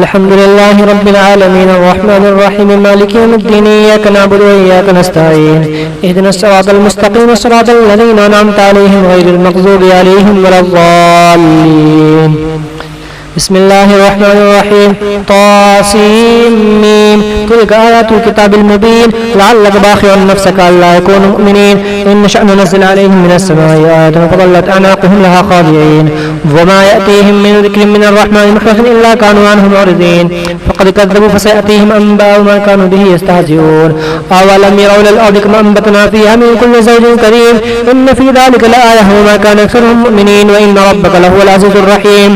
الحمد لله رب العالمين الرحمن الرحيم مالك يوم الدين إياك نعبد وإياك نستعين اهدنا الصراط المستقيم صراط الذين أنعمت عليهم غير المغضوب عليهم ولا الضالين. بسم الله الرحمن الرحيم. طاسيم. تلك آيات الكتاب المبين لعلك باخع نفسك ألا يكونوا مؤمنين إن نشأ ننزل عليهم من السماء آية فظلت أعناقهم لها خاضعين وما يأتيهم من ذكر من الرحمن محدث إلا كانوا عنه معرضين فقد كذبوا فسيأتيهم أنباء ما كانوا به يستهزئون. أولم يروا إلى الأرض كما أنبتنا فيها من كل زوج كريم إن في ذلك لآية وما كان أكثرهم مؤمنين وإن ربك لهو العزيز الرحيم.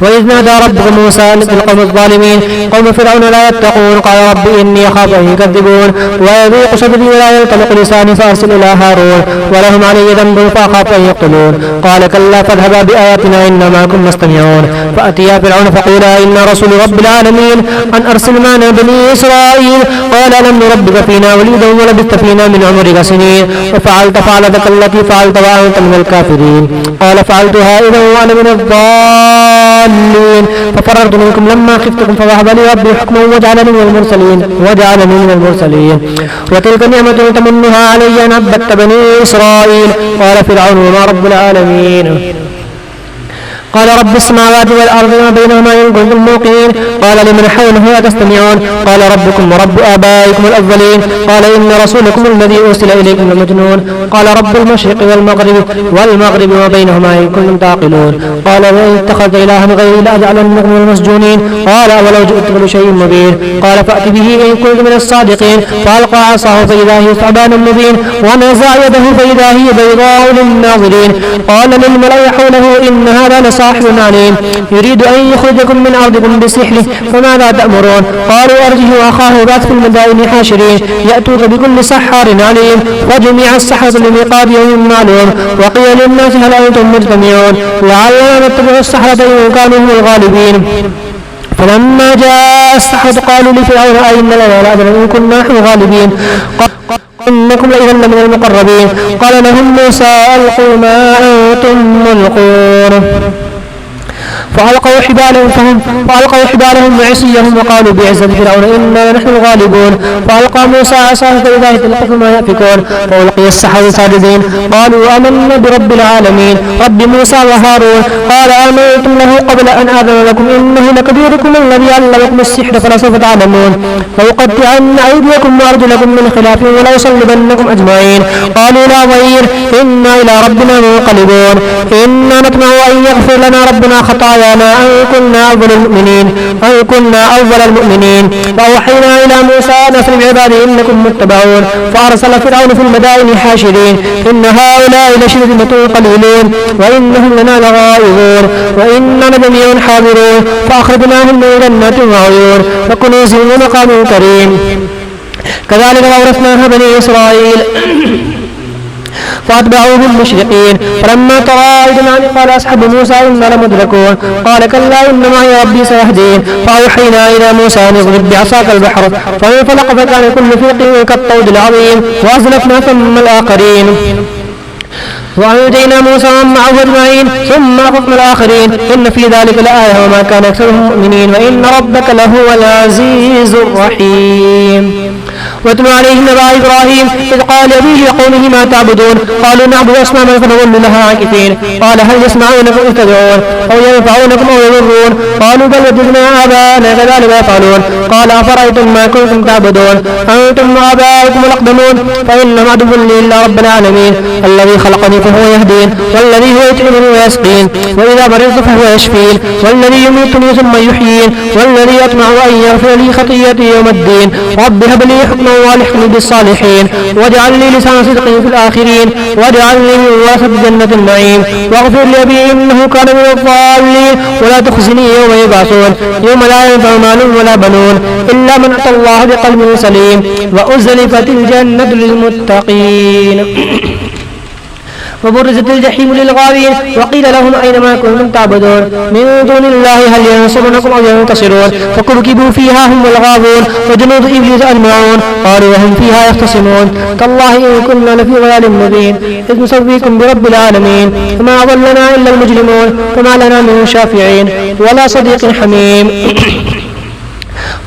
وإذ نادى ربك موسى للقوم الظالمين قوم فرعون لا يتقون قال رب إني أخاف أن يكذبون ويضيق صدري ولا ينطلق لساني فأرسل إلى هارون ولهم علي ذنب فأخاف أن يقتلون قال كلا فاذهبا بآياتنا إنا معكم مستمعون فأتيا فرعون فقولا إنا رسول رب العالمين أن أرسل معنا بني إسرائيل قال ألم نربك فينا وليدا ولبثت فينا من عمرك سنين وفعلت فعلتك التي فعلت وأنت من الكافرين قال فعلتها إذا وأنا من الضالين ففررت منكم لما خفتكم فوهب لي ربي حكما وجعلني من المرسلين وتلك نعمة تمنها علي أن عبدت بني إسرائيل قال فرعون وما رب العالمين قال رب السماوات والأرض وما بينهما إن كنتم موقنين قال لمن حوله أتستمعون قال ربكم ورب آبائكم الأولين قال إن رسولكم الذي أرسل إليكم لمجنون قال رب المشرق والمغرب وما بينهما إن كنتم تعقلون قال وإن اتخذت إلها غيري لأجعلنكم من المسجونين قال ولو جئت بشيء مبين قال فأت به إن كنت من الصادقين فألقى عصاه فإذا هي ثعبان مبين ونزع يده فإذا هي بيضاء للناظرين قال للملأ حوله إن هذا صاحب عليم يريد أن يخرجكم من أرضكم بسحره فماذا تأمرون قالوا أرجه وأخاه وبعث في المدائن حاشرين يأتوك بكل سحار عليم وجميع السحرة لميقات يوم معلوم وقيل للناس هل أنتم مجتمعون لعلنا نتبع السحرة إن كانوا هم الغالبين فلما جاء السحرة قالوا لفرعون أئن لنا لأجرا إن كنا نحن غالبين إنكم لإذا لمن المقربين قال لهم موسى ألقوا ما أنتم ملقون فألقوا حبالهم وعصيهم وقالوا بعزة فرعون إنا نحن الغالبون فألقى موسى عصاه فإذا هي تلقف ما يأفكون فألقي السحرة ساجدين قالوا آمنا برب العالمين رب موسى وهارون قال آمنتم له قبل أن آذن لكم إنه لكبيركم الذي علمكم السحر فلسوف تعلمون لأقطعن أيديكم وأرجلكم من خلاف ولأصلبنكم أجمعين قالوا لا ضير إنا إلى ربنا منقلبون إنا نطمع أن يغفر لنا ربنا خطايانا أن كنا أول المؤمنين فأوحينا إلى موسى أن أسر بعبادي إنكم متبعون فأرسل فرعون في المدائن حاشرين إن هؤلاء لشرذمة قليلون وإنهم لنا لغائظون وإننا جميع حاضرون فأخرجناهم من جنات وعيون وكنوز ومقام كريم كذلك أورثناها بني إسرائيل فأتبعوهم مشرقين فلما تراءى الجمعان قال أصحاب موسى إنا لمدركون قال كلا إن معي ربي سيهدين فأوحينا إلى موسى أن اضرب بعصاك البحر فانفلق فكان كل فرق كالطود العظيم وأزلفنا ثم الآخرين وأنجينا موسى ومن معه أجمعين ثم أغرقنا الآخرين إن في ذلك لآية وما كان أكثرهم مؤمنين وإن ربك لهو العزيز الرحيم. واتل عليهم نبأ إبراهيم إذ قال أبيه لقومه ما تعبدون قالوا نعبد أصناما فنظل لها عاكفين قال هل يسمعونكم إذ تدعون أو ينفعونكم أو يضرون قالوا بل وجدنا آباءنا كذلك يفعلون قال أفرأيتم ما كنتم تعبدون أنتم وآباؤكم الأقدمون فإنهم عدو لي إلا رب العالمين الذي خلقني فهو يهدين والذي هو يطعمني ويسقين وإذا مرضت فهو يشفين والذي يميتني ثم يحيين والذي يطمع أن يغفر لي خطيئتي يوم الدين رب هب لي حكما والحقني بالصالحين واجعل لي لسان صدق في الآخرين واجعلني من ورثة جنة النعيم واغفر لأبي إنه كان من الضالين ولا تخزني يوم يبعثون يوم لا ينفع مال ولا بنون إلا من أتى الله بقلب سليم وأزلفت الجنة للمتقين. وبرزت الجحيم للغاوين وقيل لهم أين ما كنتم تعبدون من دون الله هل ينصرونكم أو ينتصرون فكبكبوا فيها هم والغاوون وجنود إبليس أجمعون قالوا وهم فيها يختصمون تالله إن كنا لفي ضلال مبين إذ نسويكم برب العالمين فما أضلنا إلا المجرمون فما لنا من شافعين ولا صديق حميم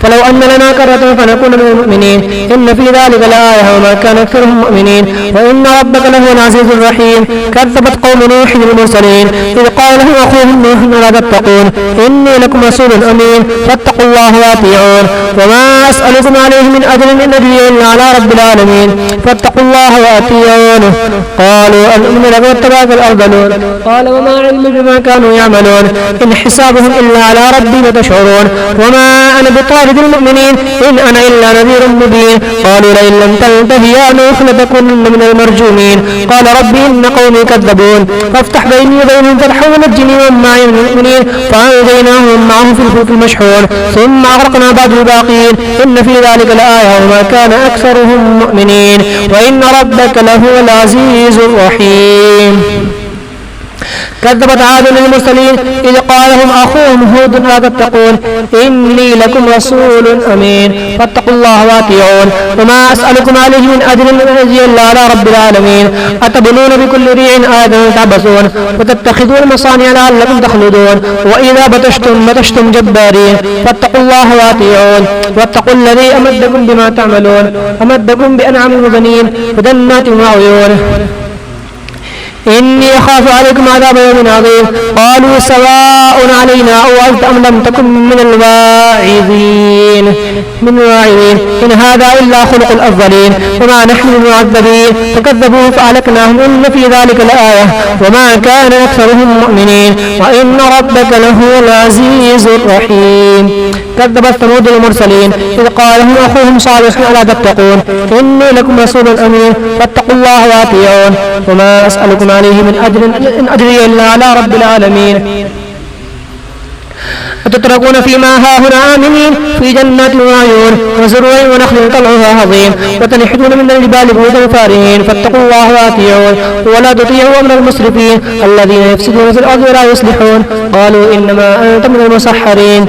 فلو أن لنا كرة فنكون من المؤمنين إن في ذلك لآية وما كان أكثرهم مؤمنين وإن ربك لهو العزيز الرحيم كذبت قوم نوح المرسلين إذ قال لهم أخوهم نوح لا تتقون إني لكم رسول أمين فاتقوا الله وأطيعون وما أسألكم عليه من أجر إن أجري إلا على رب العالمين فاتقوا الله وأطيعونه قالوا أنؤمن لك واتبعك الأرذلون قال وما علم بما كانوا يعملون إن حسابهم إلا على ربي وتشعرون وما أنا بطارد المؤمنين إن أنا إلا نذير مبين قالوا لئن لم تنته يا نوح لتكونن من المرجومين قال ربي إن قومي كذبون فافتح بيني وبينهم فتحا ونجني ومن معي من المؤمنين فأنجيناهم معه في الفلك المشحون ثم أغرقنا بعد الباقين إن في ذلك لآية وما كان أكثرهم مؤمنين وإن ربك لهو العزيز الرحيم كذبت عاد المرسلين إذ قال لهم أخوهم هود لا تتقون إني لكم رسول أمين فاتقوا الله وأطيعون وما أسألكم عليه من أجر إن أجري إلا على رب العالمين أتبنون بكل ريع آية تعبثون وتتخذون مصانع لعلكم تخلدون وإذا بطشتم جبارين فاتقوا الله وأطيعون واتقوا الذي أمدكم بما تعملون أمدكم بأنعام وبنين وجنات وعيون إني أخاف عليكم عذاب يوم عظيم قالوا سواء علينا أوعظت أم لم تكن من الواعظين إن هذا إلا خلق الأولين وما نحن بمعذبين فكذبوه فأهلكناهم إن في ذلك لآية وما كان أكثرهم مؤمنين وإن ربك لهو العزيز الرحيم كذبت ثمود المرسلين إذ قال لهم أخوهم صالح ألا تتقون إني لكم رسول أمين فاتقوا الله وأطيعون وما أسألكم عليه من أجر إن أجري إلا على رب العالمين أتتركون فيما هاهنا آمنين في جنات وعيون وزروع ونخل طلعها هضيم وتنحتون من الجبال بيوتا فارهين فاتقوا الله وأطيعون ولا تطيعوا أمر المسرفين الذين يفسدون في الأرض ولا يصلحون قالوا إنما أنت من المسحرين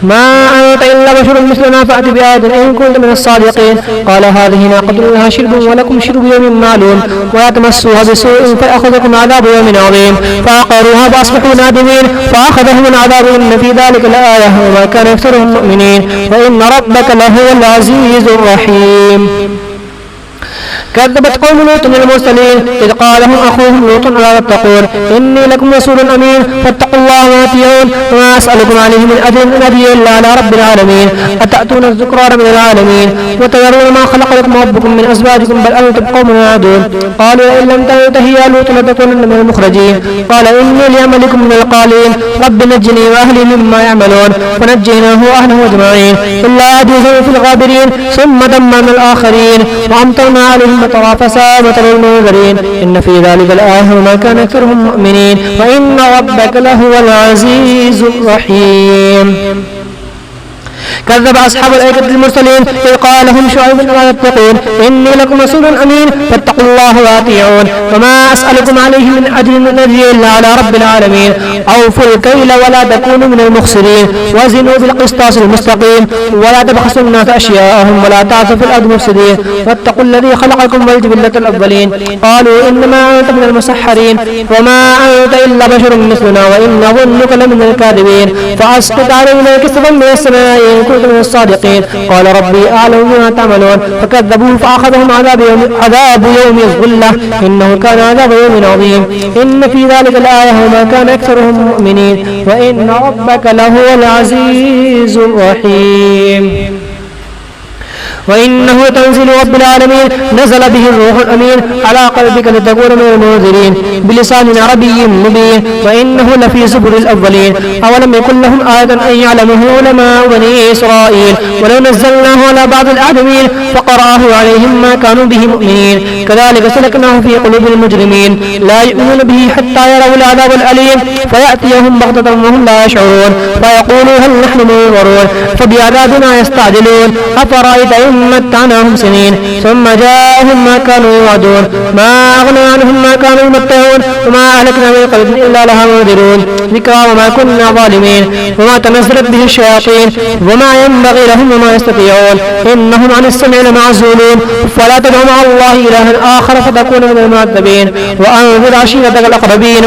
ما أنت إلا بشر مثلنا فأت بآية إن كنت من الصادقين قال هذه ناقة لها شرب ولكم شرب يوم معلوم ولا تمسوها بسوء فيأخذكم عذاب يوم عظيم فعقروها فأصبحوا نادمين فأخذهم العذاب إن في ذلك لآية وما كان أكثرهم مؤمنين وإن ربك لهو العزيز الرحيم كذبت قوم لوط المرسلين إذ قال لهم أخوهم لوط لا تتقون إني لكم رسول أمين فاتقوا الله وأطيعون وما أسألكم عليه من أجر إن أجري إلا على رب العالمين أتأتون الذكران من العالمين وتذرون ما خلق لكم ربكم من أزواجكم بل أنتم قوم عادون قالوا إن لم تنته يا لوط لتكونن من المخرجين قال إني لعملكم من القالين رب نجني وأهلي مما يعملون فنجيناه وأهله أجمعين إلا عجوزا في الغابرين ثم دمرنا الآخرين وأمطرنا عليهم مطرا فساء مطر المنذرين إن في ذلك الآية وما كان أكثرهم مؤمنين وإن ربك لهو العزيز الرحيم كذب أصحاب الأيكة المرسلين إذ قال لهم شعيب لا تتقون إني لكم رسول أمين فاتقوا الله وأطيعون وما أسألكم عليه من أجر إن أجري إلا على رب العالمين أوفوا الكيل ولا تكونوا من المخسرين وزنوا بالقسطاس المستقيم ولا تبخسوا الناس أشياءهم ولا تعثوا في الأرض مفسدين واتقوا الذي خلقكم والجبلة الأولين قالوا إنما أنت من المسحرين وما أنت إلا بشر مثلنا وإن نظنك لمن الكاذبين فأسقط علينا كسفا من السماء إن كنت من الصادقين قال ربي أعلم بما تعملون فكذبوه فأخذهم عذاب يوم الظلة إنه كان عذاب يوم عظيم إن في ذلك الآية وما كان أكثرهم مؤمنين وإن ربك لهو العزيز الرحيم وإنه تنزيل رب العالمين نزل به الروح الأمين على قلبك لتكون من المنذرين بلسان عربي مبين وإنه لفي زبر الأولين أولم يكن لهم آية أن يعلمه علماء بني إسرائيل ولو نزلناه على بعض الأعجمين فقرأه عليهم ما كانوا به مؤمنين كذلك سلكناه في قلوب المجرمين لا يؤمنون به حتى يروا العذاب الأليم فيأتيهم بغتة وهم لا يشعرون فيقولوا هل نحن منظرون فبعذابنا يستعجلون أفرأيت إن متعناهم سنين ثم جاءهم ما كانوا يوعدون ما أغنى عنهم ما كانوا يمتعون وما أهلكنا من قرية إلا لها منذرون ذكرى وما كنا ظالمين وما تنزلت به الشياطين وما ينبغي لهم وما يستطيعون إنهم عن السمع لمعزولون فلا تدع مع الله إلها آخر فتكون من المعذبين وأنذر عشيرتك الأقربين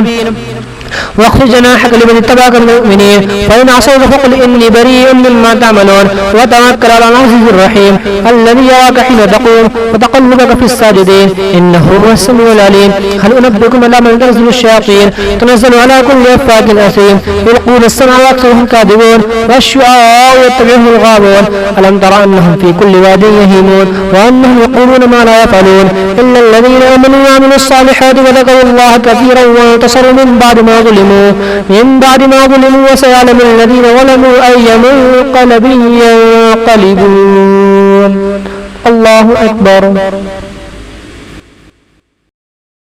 واخفض جناحك لمن اتبعك من المؤمنين فإن عصوك فقل إني بريء مما تعملون وتوكل على العزيز الرحيم الذي يراك حين تقوم وتقلبك في الساجدين إنه هو السميع العليم هل أنبئكم على من تنزل الشياطين تنزل على كل أفاك أثيم يلقون السمع وأكثرهم كاذبون والشعراء يتبعهم الغاوون ألم تر أنهم في كل واد يهيمون وأنهم يقولون ما لا يفعلون إلا الذين آمنوا وعملوا الصالحات وذكروا الله كثيرا وانتصروا من بعد ما ظلموا وسيعلم الذين ظلموا أي منقلب ينقلبون الله أكبر.